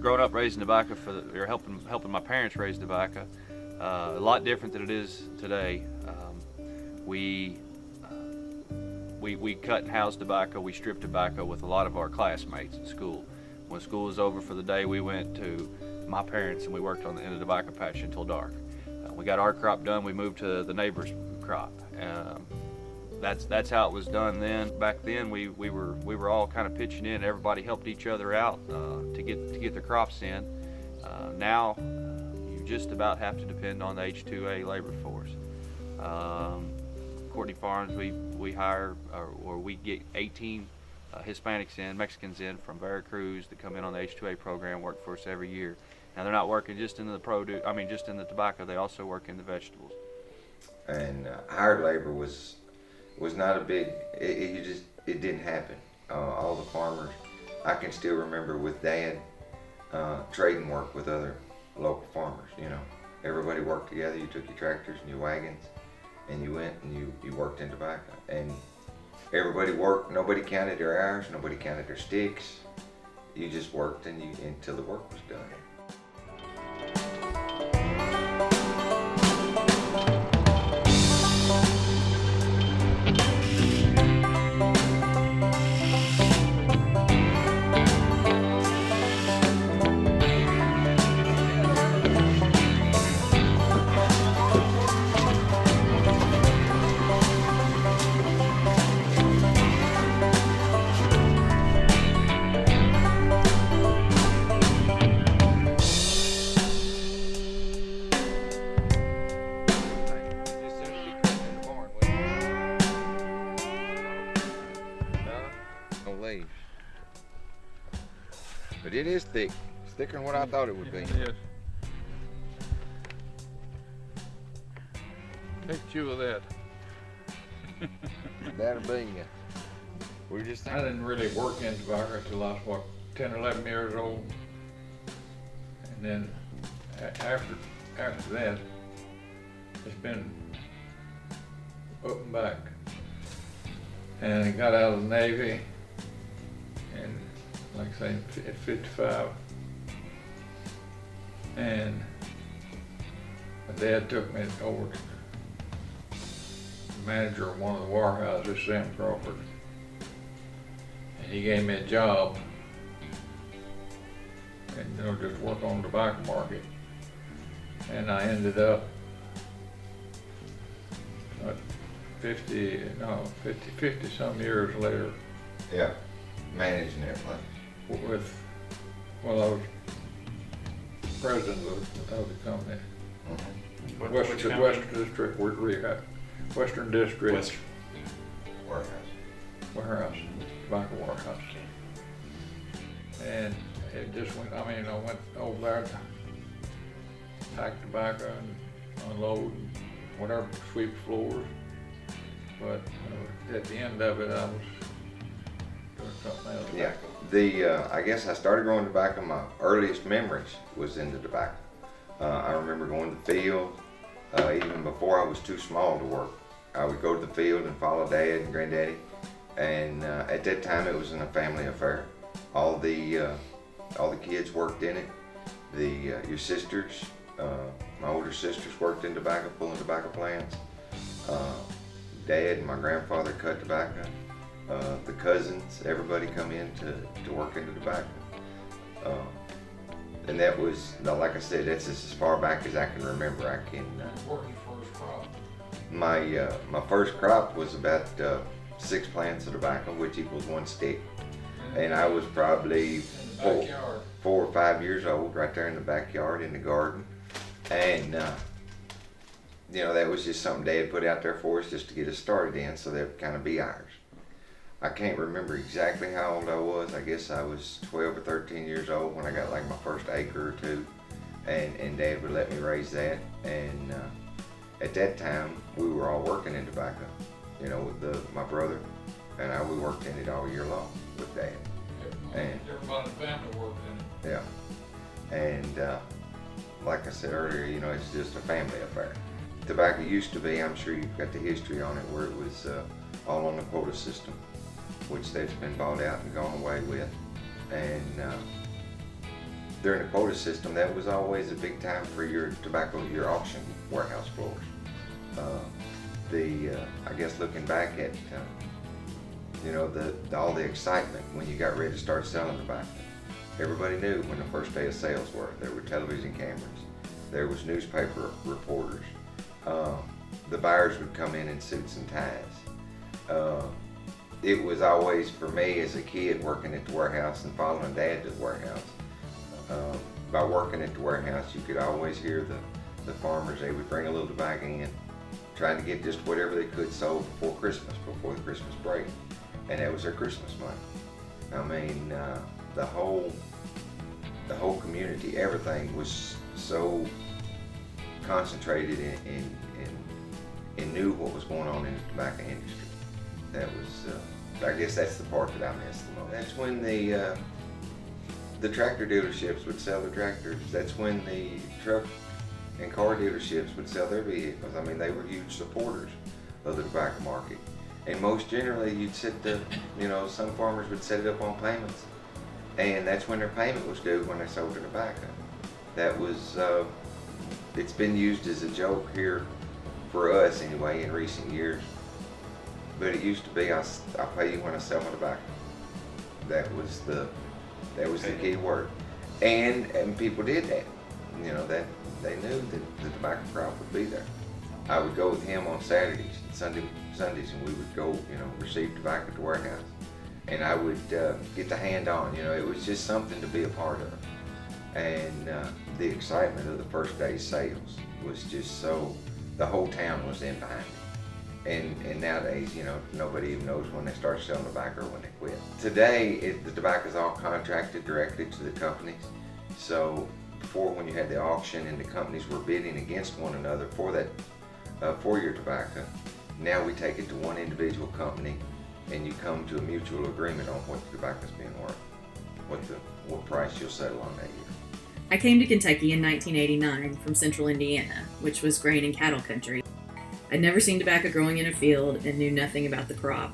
growing up raising tobacco or helping my parents raise tobacco, a lot different than it is today. We cut and house tobacco, we stripped tobacco with a lot of our classmates in school. When school was over for the day, we went to my parents and we worked in the tobacco patch until dark. We got our crop done, we moved to the neighbor's crop. That's how it was done then. Back then, we were all kind of pitching in. Everybody helped each other out to get their crops in. Now, you just about have to depend on the H2A labor force. Courtney Farms, we hire or we get 18 Hispanics in, Mexicans in from Veracruz that come in on the H2A program, work for us every year. Now they're not working just in the just in the tobacco. They also work in the vegetables. And hired labor was not a big. It didn't happen. All the farmers, I can still remember with Dad trading work with other local farmers. You know, everybody worked together. You took your tractors and your wagons, and you went and you worked in tobacco. And everybody worked. Nobody counted their hours. Nobody counted their sticks. You just worked until the work was done. But it is thick. It's thicker than what I thought it would be. It is. Take two of that. That'll be we're just I didn't really work in tobacco until I was, 10, 11 years old. And then after that, it's been up and back. And I got out of the Navy, and like I say, at 55. And my dad took me over to the manager of one of the warehouses, Sam Crawford. And he gave me a job, and just work on the tobacco market. And I ended up 50 some years later. Yeah, managing that place. I was president of the company. Mm-hmm. Western District, Western District. Warehouse, tobacco warehouse. And it just went, I went over there to pack tobacco and unload and whatever, sweep floors. But at the end of it, I was doing something else. Yeah, I guess I started growing tobacco. My earliest memories was in the tobacco. I remember going to the field, even before I was too small to work. I would go to the field and follow Dad and Granddaddy. And at that time, it was a family affair. All the kids worked in it. Your sisters, my older sisters worked in tobacco, pulling tobacco plants. Dad and my grandfather cut tobacco. The cousins, everybody come in to work in the tobacco. And that was, like I said, that's just as far back as I can remember. What was your first crop? My first crop was about 6 plants of tobacco, which equals 1 stick. And I was probably 4 or 5 years old, right there in the backyard in the garden. And that was just something Dad put out there for us just to get us started in, so that would kind of be ours. I can't remember exactly how old I was. I guess I was 12 or 13 years old when I got like my first acre or two, and Dad would let me raise that. And at that time, we were all working in tobacco. With my brother and I, we worked in it all year long with Dad. Everybody in the family worked in it. Yeah, and like I said earlier, it's just a family affair. Tobacco used to be, I'm sure you've got the history on it, where it was all on the quota system, which that's been bought out and gone away with. And during the quota system, that was always a big time for your tobacco, your auction warehouse floors. I guess looking back at, all the excitement when you got ready to start selling tobacco. Everybody knew when the first day of sales were. There were television cameras. There was newspaper reporters. The buyers would come in suits and ties. It was always, for me as a kid, working at the warehouse and following Dad to the warehouse. By working at the warehouse, you could always hear the farmers. They would bring a little tobacco in, trying to get just whatever they could sold before Christmas, before the Christmas break. And that was their Christmas money. I mean, the whole community, everything was so concentrated and knew what was going on in the tobacco industry. That was, I guess that's the part that I missed the most. That's when the tractor dealerships would sell their tractors. That's when the truck and car dealerships would sell their vehicles. I mean, they were huge supporters of the tobacco market. And most generally, you'd some farmers would set it up on payments. And that's when their payment was due when they sold their tobacco. That was, it's been used as a joke here for us anyway in recent years. But it used to be, I'll pay you when I sell my tobacco. That was the key word. And people did that. That they knew that the tobacco crop would be there. I would go with him on Saturdays and Sundays, and we would go, receive tobacco at the warehouse. And I would get the hand on, it was just something to be a part of. And the excitement of the first day's sales was just so, the whole town was in behind it. And nowadays, nobody even knows when they start selling tobacco or when they quit. Today, the tobacco is all contracted directly to the companies. So before, when you had the auction and the companies were bidding against one another for that, for your tobacco, now we take it to one individual company and you come to a mutual agreement on what the tobacco is being worth, what price you'll settle on that year. I came to Kentucky in 1989 from central Indiana, which was grain and cattle country. I'd never seen tobacco growing in a field and knew nothing about the crop.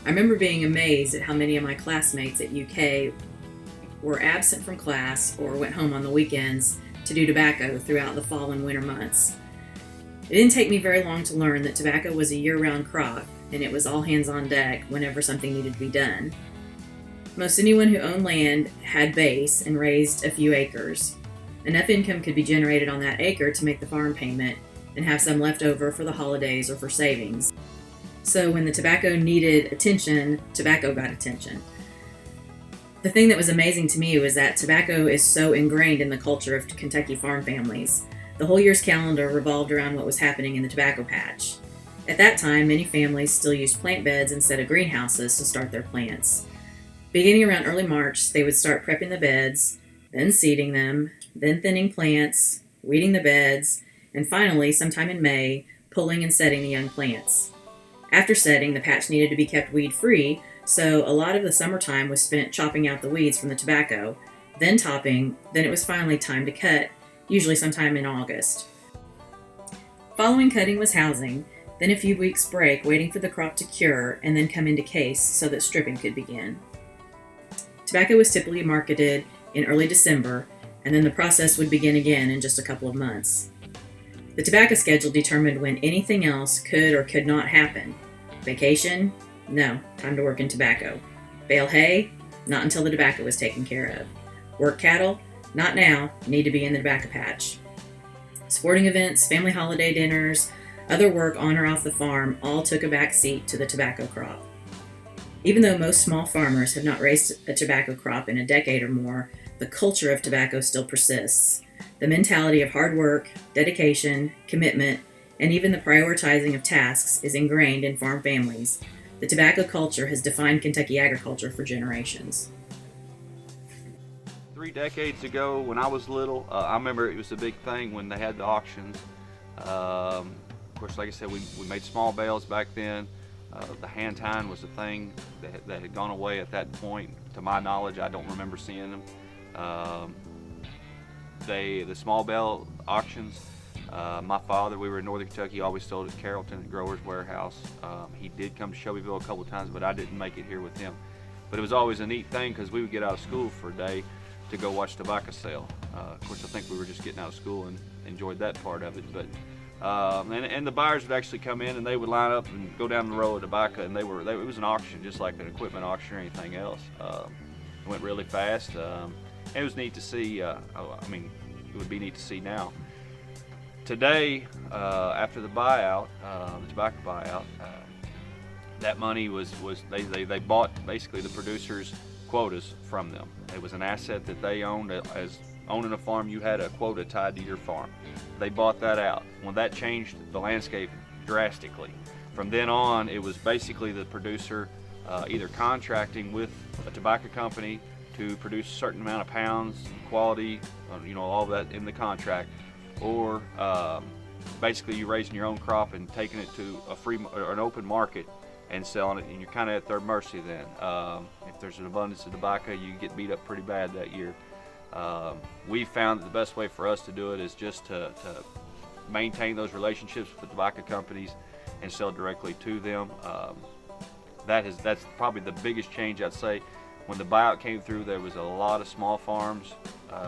I remember being amazed at how many of my classmates at UK were absent from class or went home on the weekends to do tobacco throughout the fall and winter months. It didn't take me very long to learn that tobacco was a year-round crop, and it was all hands on deck whenever something needed to be done. Most anyone who owned land had base and raised a few acres. Enough income could be generated on that acre to make the farm payment and have some left over for the holidays or for savings. So when the tobacco needed attention, tobacco got attention. The thing that was amazing to me was that tobacco is so ingrained in the culture of Kentucky farm families. The whole year's calendar revolved around what was happening in the tobacco patch. At that time, many families still used plant beds instead of greenhouses to start their plants. Beginning around early March, they would start prepping the beds, then seeding them, then thinning plants, weeding the beds, and finally, sometime in May, pulling and setting the young plants. After setting, the patch needed to be kept weed-free, so a lot of the summertime was spent chopping out the weeds from the tobacco, then topping, then it was finally time to cut, usually sometime in August. Following cutting was housing, then a few weeks break waiting for the crop to cure and then come into case so that stripping could begin. Tobacco was typically marketed in early December, and then the process would begin again in just a couple of months. The tobacco schedule determined when anything else could or could not happen. Vacation? No, time to work in tobacco. Bale hay? Not until the tobacco was taken care of. Work cattle? Not now, need to be in the tobacco patch. Sporting events, family holiday dinners, other work on or off the farm all took a back seat to the tobacco crop. Even though most small farmers have not raised a tobacco crop in a decade or more, the culture of tobacco still persists. The mentality of hard work, dedication, commitment, and even the prioritizing of tasks is ingrained in farm families. The tobacco culture has defined Kentucky agriculture for generations. 3 decades ago, when I was little, I remember it was a big thing when they had the auctions. Of course, like I said, we made small bales back then. The hand tying was a thing that had gone away at that point. To my knowledge, I don't remember seeing them. The small bale auctions, my father, we were in Northern Kentucky, always sold at Carrollton at Growers Warehouse. He did come to Shelbyville a couple of times, but I didn't make it here with him. But it was always a neat thing because we would get out of school for a day, to go watch tobacco sale. Of course, I think we were just getting out of school and enjoyed that part of it. But and the buyers would actually come in and they would line up and go down the row of tobacco, and it was an auction, just like an equipment auction or anything else. It went really fast. It was neat to see. I mean, it would be neat to see now. Today, after the buyout, the tobacco buyout, that money was they bought basically the producers' quotas from them. It was an asset that they owned. As owning a farm, you had a quota tied to your farm. They bought that out. Well, that changed the landscape drastically. From then on, it was basically the producer either contracting with a tobacco company to produce a certain amount of pounds, quality, all of that in the contract, or basically you raising your own crop and taking it to a free or an open market and selling it, and you're kind of at their mercy then. If there's an abundance of tobacco, you get beat up pretty bad that year. We found that the best way for us to do it is just to maintain those relationships with the tobacco companies and sell directly to them. That's probably the biggest change, I'd say. When the buyout came through, there was a lot of small farms, and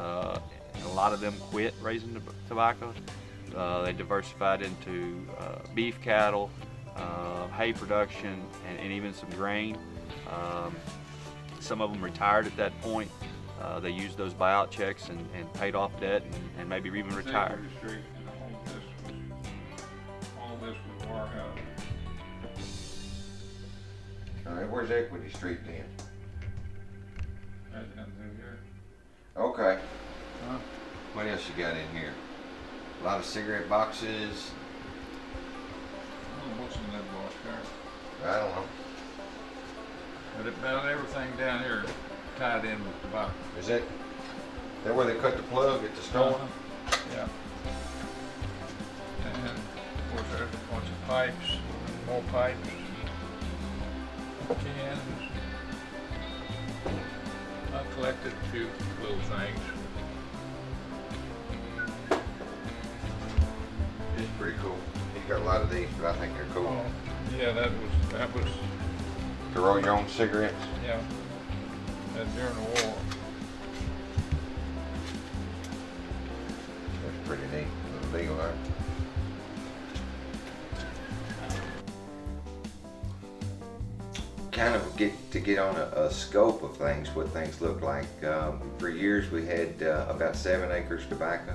a lot of them quit raising tobacco. They diversified into beef cattle, hay production, and even some grain. Some of them retired at that point. They used those buyout checks and paid off debt and maybe even retired. Street and all this was warehouse. All right, where's Equity Street then? That's down through here. Okay. Huh? What else you got in here? A lot of cigarette boxes. I don't know what's in that box there. I don't know. But about everything down here tied in with tobacco. Is that where they cut the plug at the store? Yeah. And of course there's a bunch of pipes, more pipes, cans. I collected a few little things. It's pretty cool. He's got a lot of these, but I think they're cool. Oh, yeah, that was, To roll your own cigarettes. yeah, that during the war. That's pretty neat. Legal, right? Kind of get on a scope of things, what things look like. For years we had about 7 acres tobacco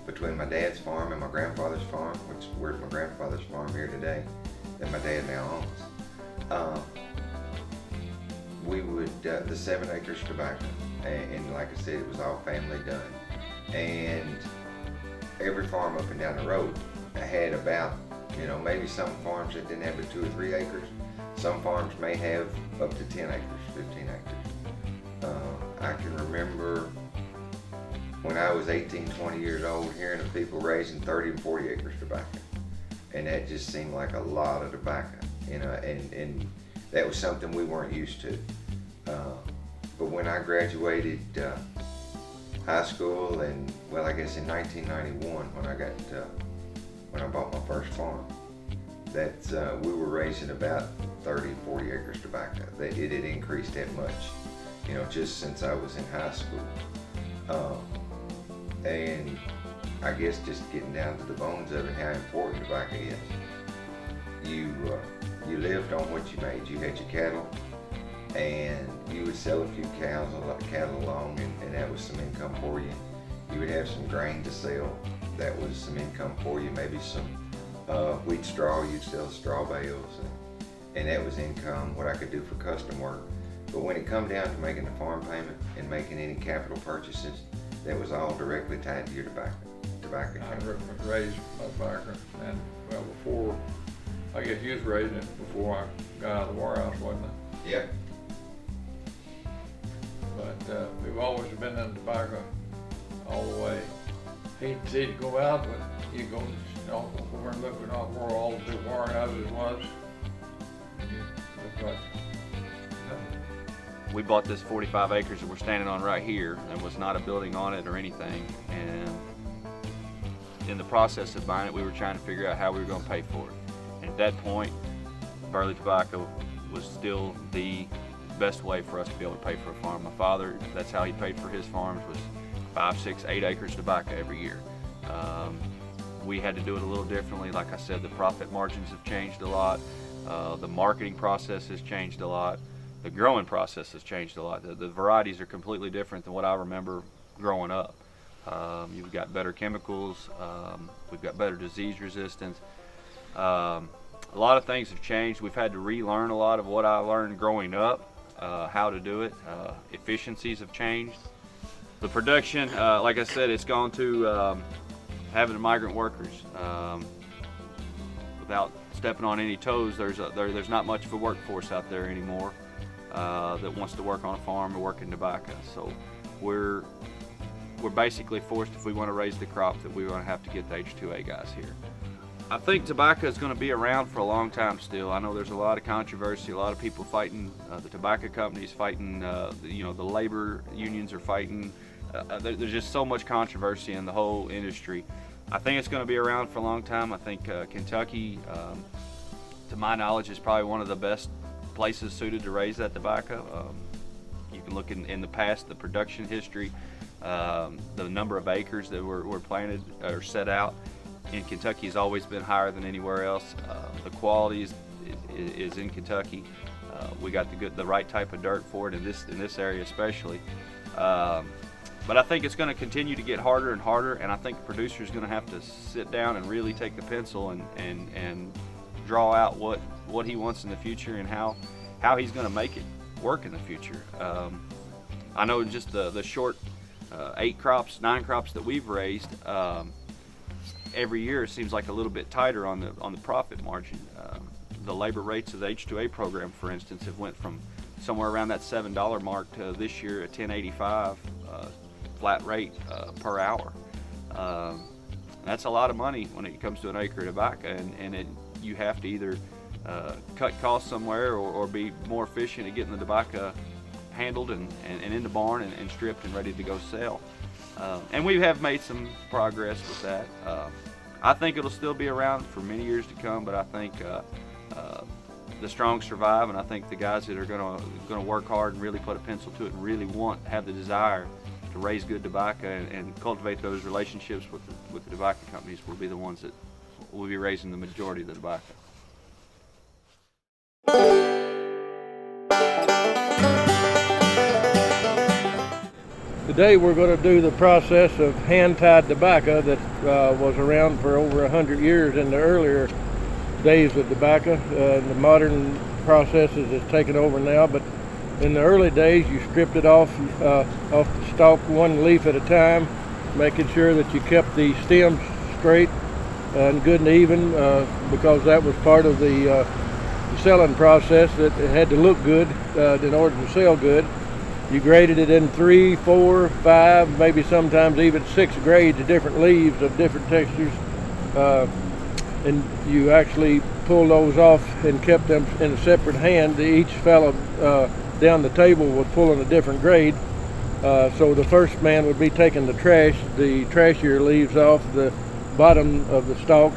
between my dad's farm and my grandfather's farm, which where's my grandfather's farm here today that my dad now owns. We would, the 7 acres tobacco, and like I said, it was all family done. And every farm up and down the road had about, maybe some farms that didn't have but 2 or 3 acres. Some farms may have up to 10 acres, 15 acres. I can remember when I was 18, 20 years old, hearing of people raising 30 and 40 acres tobacco. And that just seemed like a lot of tobacco, and that was something we weren't used to. But when I graduated high school, and I guess in 1991, when I bought my first farm, that we were raising about 30, 40 acres tobacco. That it had increased that much, just since I was in high school. And I guess just getting down to the bones of it, how important tobacco is. You lived on what you made. You had your cattle, and you would sell a few cattle along, and that was some income for you. You would have some grain to sell. That was some income for you. Maybe some wheat straw. You'd sell straw bales, and that was income, what I could do for custom work. But when it come down to making the farm payment and making any capital purchases, that was all directly tied to your tobacco I account. raised my tobacco, and before, I guess you was raising it before I got out of the warehouse, wasn't it? Yep. But we've always been in tobacco all the way. Hate to see it go out, but you go over and look at where all the big warehouses was. And you look like nothing. We bought this 45 acres that we're standing on right here. There was not a building on it or anything, and in the process of buying it, we were trying to figure out how we were going to pay for it. And at that point, Burley Tobacco was still the best way for us to be able to pay for a farm. My father, that's how he paid for his farms, was 5, 6, 8 acres of tobacco every year. We had to do it a little differently. Like I said, the profit margins have changed a lot. The marketing process has changed a lot. The growing process has changed a lot. The varieties are completely different than what I remember growing up. You've got better chemicals. We've got better disease resistance. A lot of things have changed. We've had to relearn a lot of what I learned growing up, how to do it. Efficiencies have changed. The production, like I said, it's gone to having the migrant workers. Without stepping on any toes, there's not much of a workforce out there anymore that wants to work on a farm or work in tobacco. So we're basically forced, if we want to raise the crop, that we're going to have to get the H2A guys here. I think tobacco is going to be around for a long time still. I know there's a lot of controversy, a lot of people fighting, the tobacco companies fighting, the labor unions are fighting. There's just so much controversy in the whole industry. I think it's going to be around for a long time. I think Kentucky, to my knowledge, is probably one of the best places suited to raise that tobacco. You can look in the past, the production history, the number of acres that were planted or set out in Kentucky has always been higher than anywhere else. The quality is in Kentucky. We got the right type of dirt for it in this area especially. But I think it's going to continue to get harder and harder, and I think the producer is going to have to sit down and really take the pencil and draw out what he wants in the future and how he's going to make it work in the future. I know just the short 8 crops, 9 crops that we've raised, every year it seems like a little bit tighter on the profit margin. The labor rates of the H2A program, for instance, have went from somewhere around that $7 mark to this year at $10.85 flat rate per hour. That's a lot of money when it comes to an acre of tobacco, and you have to either cut costs somewhere or be more efficient at getting the tobacco handled and in the barn and stripped and ready to go sell. And we have made some progress with that. I think it'll still be around for many years to come, but I think the strong survive, and I think the guys that are going to work hard and really put a pencil to it and really have the desire to raise good tobacco and cultivate those relationships with the tobacco companies will be the ones that will be raising the majority of the tobacco. Today we're going to do the process of hand-tied tobacco that was around for over 100 years in the earlier days of tobacco. The modern processes has taken over now, but in the early days you stripped it off the stalk one leaf at a time, making sure that you kept the stems straight and good and even, because that was part of the selling process, that it had to look good in order to sell good. You graded it in 3, 4, 5, maybe sometimes even 6 grades of different leaves of different textures, and you actually pulled those off and kept them in a separate hand. Each fellow down the table was pulling a different grade. So the first man would be taking the trashier leaves off the bottom of the stalk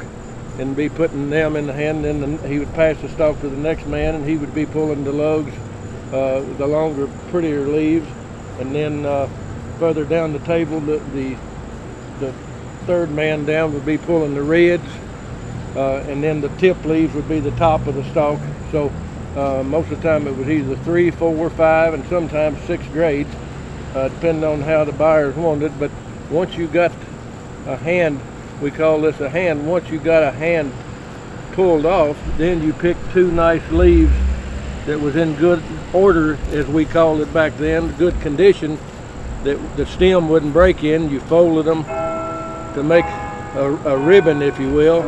and be putting them in the hand, and then he would pass the stalk to the next man, and he would be pulling the lugs, the longer, prettier leaves. And then further down the table, the third man down would be pulling the reds, and then the tip leaves would be the top of the stalk. So most of the time it was either 3, 4, 5, and sometimes 6 grades, depending on how the buyers wanted it. But once you got a hand, we call this a hand, once you got a hand pulled off, then you picked 2 nice leaves that was in good order, as we called it back then, good condition, that the stem wouldn't break in. You folded them to make a ribbon, if you will,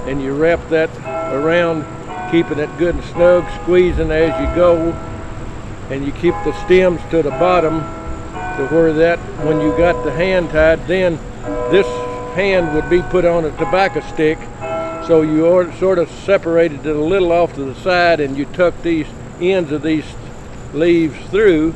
and you wrap that around, keeping it good and snug, squeezing as you go, and you keep the stems to the bottom to where that, when you got the hand tied, then this hand would be put on a tobacco stick. So you sort of separated it a little off to the side, and you tuck these ends of these leaves through,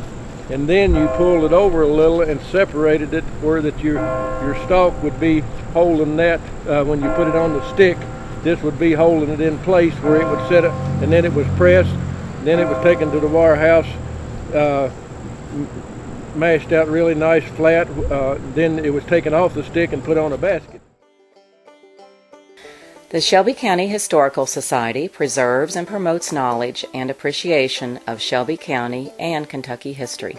and then you pulled it over a little and separated it where that your stalk would be holding that. When you put it on the stick, this would be holding it in place where it would set up, and then it was pressed Then it was taken to the warehouse, mashed out really nice flat. Then it was taken off the stick and put on a basket. The Shelby County Historical Society preserves and promotes knowledge and appreciation of Shelby County and Kentucky history.